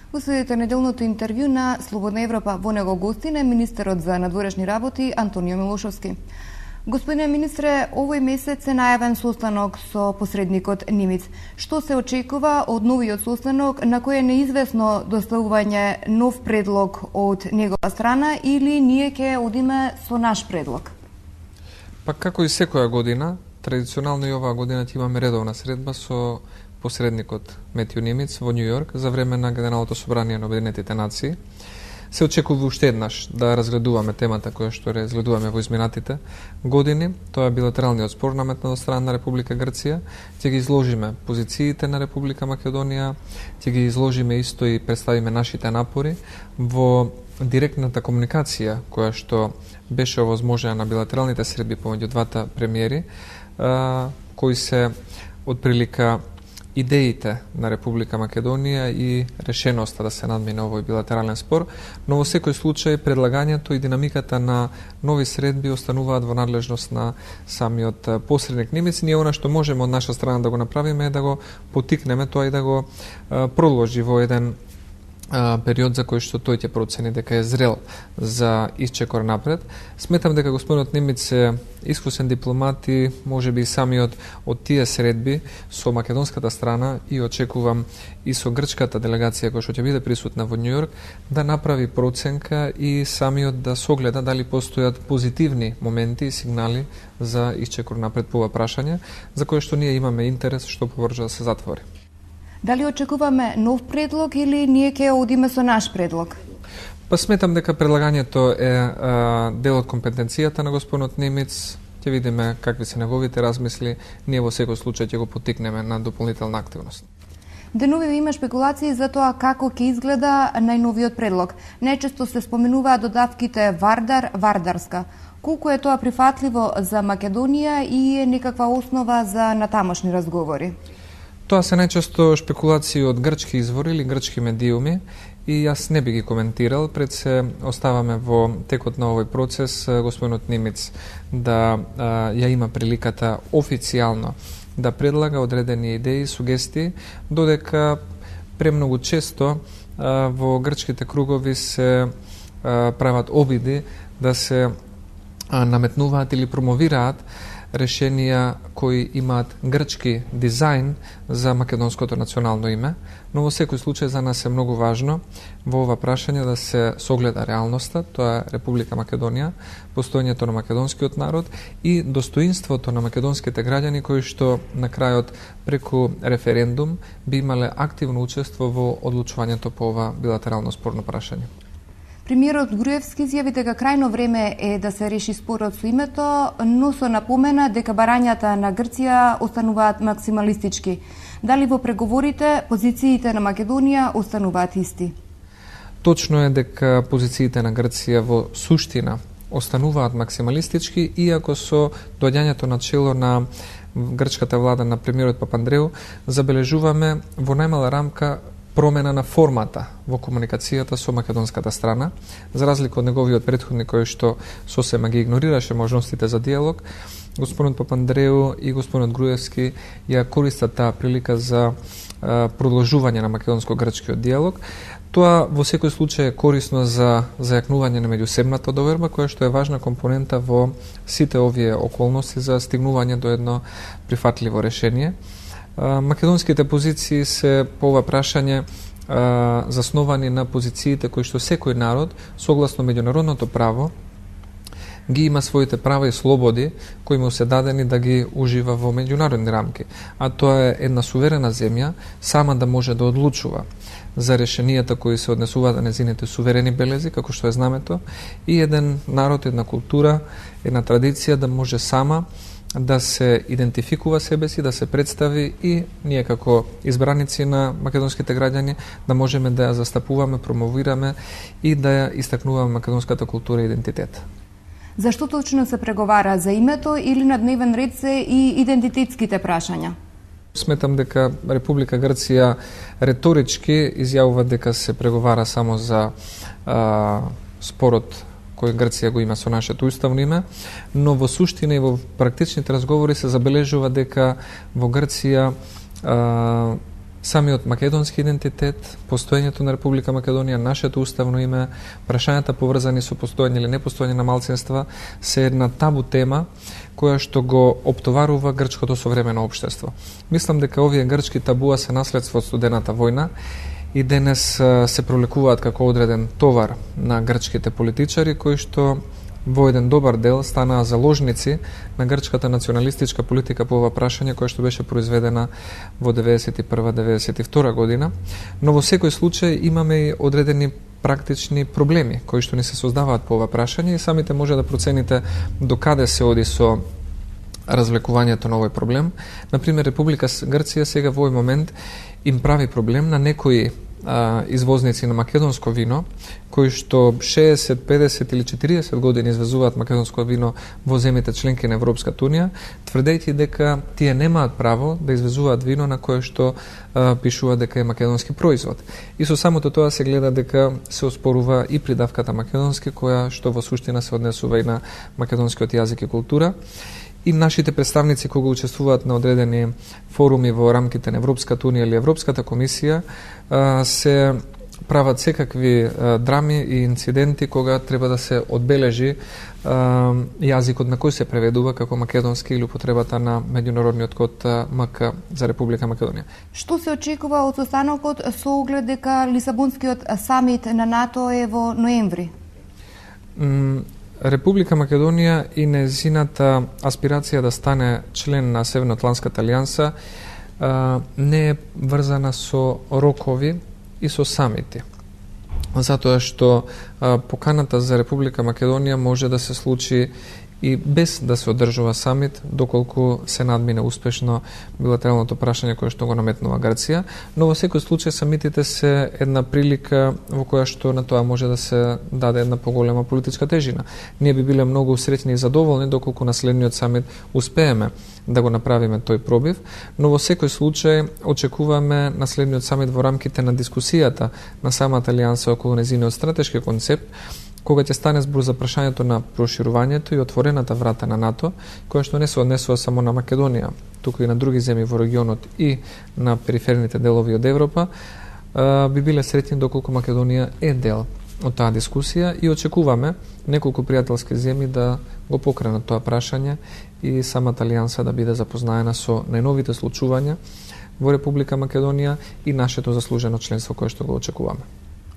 Го следите неделното интервју на Слободна Европа. Во него гостин е министерот за надворешни работи Антонио Милошовски. Господине министре, овој месец е најавен состанок со посредникот Немец. Што се очекува од новиот состанок, на кој е неизвестно доставување нов предлог од негова страна или ние ќе одиме со наш предлог? Па како и секоја година, традиционално и оваа година ќе имаме редовна средба со посредникот Метју Немец во Њу Јорк за време на Генералното собрание на Обединетите нации. Се очекува уште еднаш да разгледуваме темата која што разгледуваме во изминатите години. Тоа е билатералниот спор наметнат од страна на Република Грција. Ќе ги изложиме позициите на Република Македонија, ќе ги изложиме исто и представиме нашите напори во директната комуникација која што беше овозможена на билатералните средби помеѓу двата премиери, кои се отприлика идеите на Република Македонија и решеноста да се надмине овој билатерален спор, но во секој случај предлагањето и динамиката на нови средби остануваат во надлежност на самиот посредник Немец. Ние она што можеме од наша страна да го направиме е да го потикнеме тоа и да го продолжи во еден период за кој што тој ќе процени дека е зрел за исчекор напред. Сметам дека господинот Немец е искусен дипломат и можеби и самиот од тие средби со македонската страна и очекувам и со грчката делегација која што ќе биде присутна во Њу Јорк да направи проценка и самиот да согледа дали постојат позитивни моменти и сигнали за исчекор напред по ова прашање, за кое што ние имаме интерес што побрзо да се затвори. Дали очекуваме нов предлог или ние ќе одиме со наш предлог? Па сметам дека предлагањето е дел од компетенцијата на господинот Немец. Ќе видиме какви се неговите размисли. Ние во секој случај ќе го потикнеме на дополнителна активност. Денови има спекулации за тоа како ќе изгледа најновиот предлог. Најчесто се споменуваат додавките Вардар, Вардарска. Колку е тоа прифатливо за Македонија и е некаква основа за натамошни разговори? Тоа се најчесто шпекулации од грчки извори или грчки медиуми и јас не би ги коментирал. Пред се оставаме во текот на овој процес господинот Немец да ја има приликата официјално да предлага одредени идеи, сугестии, додека премногу често во грчките кругови се прават обиди да се наметнуваат или промовираат решенија кои имаат грчки дизајн за македонското национално име, но во секој случај за нас е многу важно во ова прашање да се согледа реалноста, тоа е Република Македонија, постоењето на македонскиот народ и достоинството на македонските граѓани кои што на крајот преку референдум би имале активно учество во одлучувањето по ова билатерално спорно прашање. Премиерот Груевски изјави дека крајно време е да се реши спорот со името, но со напомена дека барањата на Грција остануваат максималистички. Дали во преговорите позициите на Македонија остануваат исти? Точно е дека позициите на Грција во суштина остануваат максималистички, иако со доаѓањето на чело на грчката влада на премиерот Папандреу забележуваме во најмала рамка промена на формата во комуникацијата со македонската страна, за разлика од неговиот претходник кој што сосема ги игнорираше можностите за диалог. Господинот Папандреу и господинот Груевски ја користат таа прилика за продолжување на македонско-грчкиот диалог. Тоа во секој случај е корисно за зајакнување на меѓусебната доверба, која што е важна компонента во сите овие околности за стигнување до едно прифатливо решение. Македонските позиции се по ова прашање засновани на позициите кои што секој народ, согласно меѓународното право, ги има своите права и слободи кои му се дадени да ги ужива во меѓународни рамки. А тоа е една суверена земја сама да може да одлучува за решенијата кои се однесуваат на незините суверени белези, како што е знамето, и еден народ, една култура, една традиција да може сама да се идентификува себе си, да се представи и ние како избраници на македонските граѓани да можеме да ја застапуваме, промовираме и да ја истакнуваме македонската култура и идентитет. Зашто точно се преговара за името или на дневен ред се и идентитетските прашања? Сметам дека Република Грција реторички изјавува дека се преговара само за спорот кој Грција го има со нашето уставно име, но во суштина и во практичните разговори се забележува дека во Грција самиот македонски идентитет, постоењето на Република Македонија, нашето уставно име, прашањата поврзани со постоење или непостоење на малцинства се една табу тема која што го оптоварува грчкото современо општество. Мислам дека овие грчки табуа се наследство од студената војна и денес се пролекуваат како одреден товар на грчките политичари кои што во еден добар дел станаа заложници на грчката националистичка политика по ова прашање која што беше произведена во 91-92 година, но во секој случај имаме и одредени практични проблеми кои што ни се создаваат по ова прашање и самите може да процените до каде се оди со развлекувањето на овој проблем. Например, Република Грција сега во овој момент им прави проблем на некои извозници на македонско вино, кои што 60, 50 или 40 години извезуваат македонско вино во земјите членки на Европската унија, тврдејќи дека тие немаат право да извезуваат вино на кое што пишува дека е македонски производ. И со самото тоа се гледа дека се оспорува и придавката македонски, која што во суштина се однесува и на македонскиот јазик и култура. И нашите представници кога учествуваат на одредени форуми во рамките на Европската унија или Европската комисија се прават секакви драми и инциденти кога треба да се одбележи јазикот на кој се преведува како македонски или употребата на меѓународниот код МК за Република Македонија. Што се очекува од состанокот со оглед дека Лисабонскиот самит на НАТО е во ноември? Република Македонија и нејзината аспирација да стане член на Северноатлантската алијанса не е врзана со рокови и со самити. Затоа што поканата за Република Македонија може да се случи и без да се одржува самит, доколку се надмине успешно билатералното прашање кое што го наметнува Грција, но во секој случај самитите се една прилика во која што на тоа може да се даде една поголема политичка тежина. Ние би биле многу среќни и задоволни доколку на следниот самит успееме да го направиме тој пробив, но во секој случај очекуваме на следниот самит во рамките на дискусијата на самата алијанса околу нејзиниот стратешки концепт, кога ќе стане збор за прашањето на проширувањето и отворената врата на НАТО, која што не се однесува само на Македонија, туку и на други земји во регионот и на периферните делови од Европа, би биле среќни доколку Македонија е дел од таа дискусија и очекуваме неколку пријателски земји да го покренат тоа прашање и самата алијанса да биде запознаена со најновите случувања во Република Македонија и нашето заслужено членство кое што го очекуваме.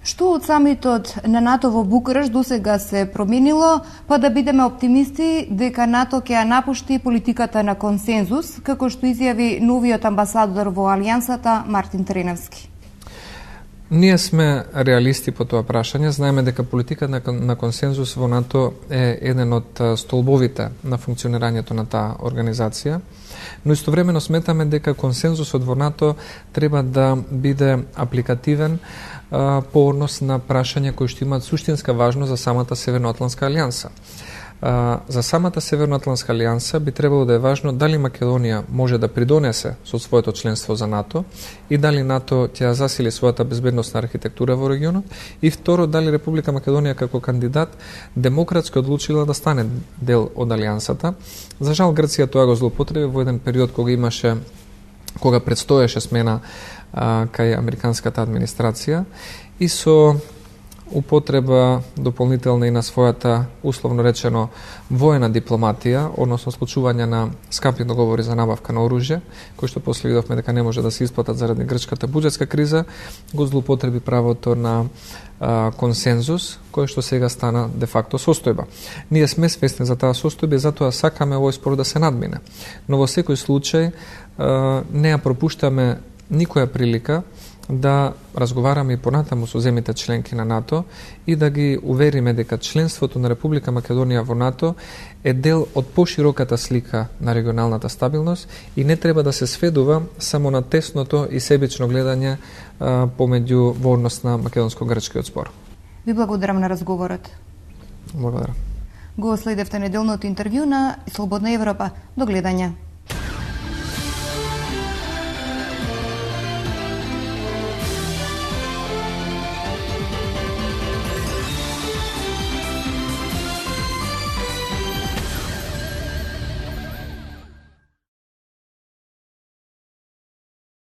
Што од самитот на НАТО во Букурешт досега се променило, па да бидеме оптимисти дека НАТО ќе ја напушти политиката на консензус, како што изјави новиот амбасадор во Алијансата Мартин Треневски? Ние сме реалисти по тоа прашање, знаеме дека политиката на консензус во НАТО е еден од столбовите на функционирањето на таа организација, но истовремено сметаме дека консензусот во НАТО треба да биде апликативен по однос на прашања кои што имаат суштинска важност за самата Северноатлантска алијанса. За самата Северноатлантска алијанса би требало да е важно дали Македонија може да придонесе со своето членство за НАТО и дали НАТО ќе ја засили својата безбедносна архитектура во регионот и второ дали Република Македонија како кандидат демократски одлучила да стане дел од алијансата. За жал Грција тоа го злоупотреби во еден период кога предстоеше смена кај американската администрација и со употреба дополнителна и на својата, условно речено, воена дипломатија, односно случување на скапи договори за набавка на оружје, кои што после видовме дека не може да се исплатат заради грчката буџетска криза, го злоупотреби правото на консензус, кој што сега стана де факто состојба. Ние сме свесни за таа состојба и затоа сакаме овој спор да се надмине. Но во секој случај не ја пропуштаме никоја прилика да разговараме и понатаму со земјите членки на НАТО и да ги увериме дека членството на Република Македонија во НАТО е дел од пошироката слика на регионалната стабилност и не треба да се сведува само на тесното и себично гледање помеѓу во однос на македонско-грчкиот спор. Ви благодарам на разговорот. Благодарам. Го следевте неделното интервју на Слободна Европа. До гледање.